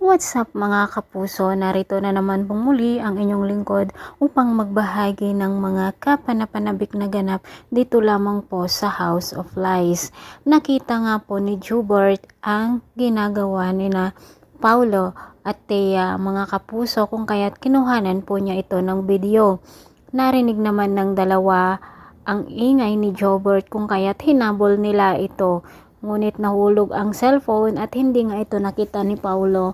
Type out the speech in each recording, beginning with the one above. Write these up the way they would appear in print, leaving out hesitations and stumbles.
What's up mga kapuso? Narito na naman pong muli ang inyong lingkod upang magbahagi ng mga kapanapanabik na ganap dito lamang po sa House of Lies. Nakita nga po ni Jubert ang ginagawa ni na Paulo at Thea mga kapuso kung kaya't kinuhanan po niya ito ng video. Narinig naman ng dalawa ang ingay ni Jobert kung kaya't hinabol nila ito. Ngunit nahulog ang cellphone at hindi nga ito nakita ni Paulo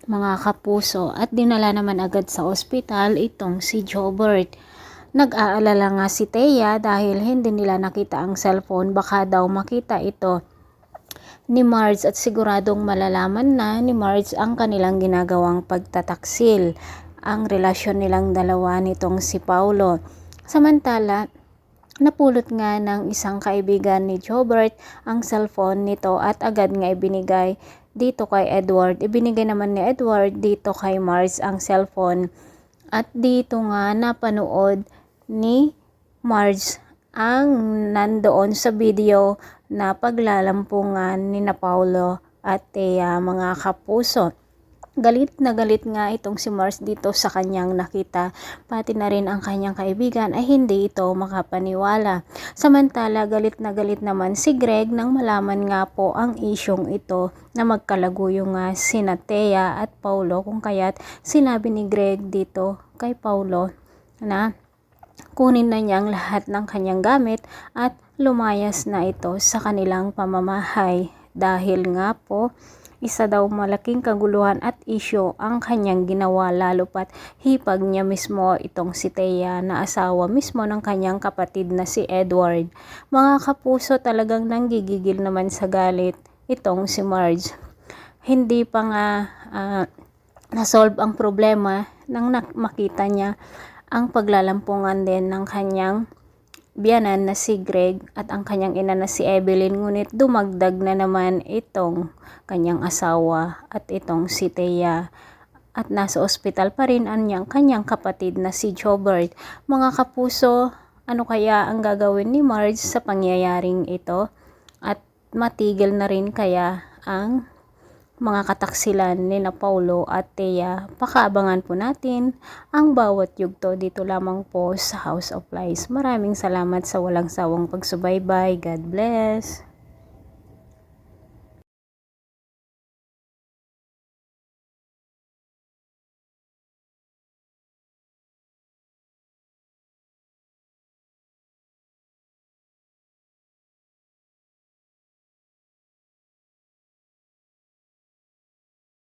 mga kapuso at dinala naman agad sa ospital itong si Jobert. Nag-aalala nga si Thea dahil hindi nila nakita ang cellphone, baka daw makita ito ni Marge at siguradong malalaman na ni Marge ang kanilang ginagawang pagtataksil, ang relasyon nilang dalawa nitong si Paulo. Samantala, napulot nga ng isang kaibigan ni Jobert ang cellphone nito at agad nga ibinigay dito kay Edward. Ibinigay naman ni Edward dito kay Marge ang cellphone. At dito nga napanood ni Marge ang nandoon sa video na paglalampungan ni na Paulo at Thea mga kapuso. Galit na galit nga itong si Mars dito sa kanyang nakita, pati na rin ang kanyang kaibigan ay hindi ito makapaniwala. Samantala galit na galit naman si Greg nang malaman nga po ang isyong ito na magkalaguyo nga sina Thea at Paulo, kung kaya't sinabi ni Greg dito kay Paulo na kunin na niyang lahat ng kanyang gamit at lumayas na ito sa kanilang pamamahay dahil nga po isa daw malaking kaguluhan at isyo ang kanyang ginawa, lalo pat hipag niya mismo itong si Thea na asawa mismo ng kanyang kapatid na si Edward. Mga kapuso, talagang nanggigigil naman sa galit itong si Marge. Hindi pa nga nasolve ang problema nang makita niya ang paglalampungan din ng kanyang biyanan na si Greg at ang kanyang ina na si Evelyn, ngunit dumagdag na naman itong kanyang asawa at itong si Thea at nasa ospital pa rin ang kanyang kapatid na si Jobert. Mga kapuso, ano kaya ang gagawin ni Marge sa pangyayaring ito at matigil na rin kaya ang mga kataksilan ni na Paulo at Thea? Pakaabangan po natin ang bawat yugto dito lamang po sa House of Lies. Maraming salamat sa walang sawang pagsubaybay. God bless!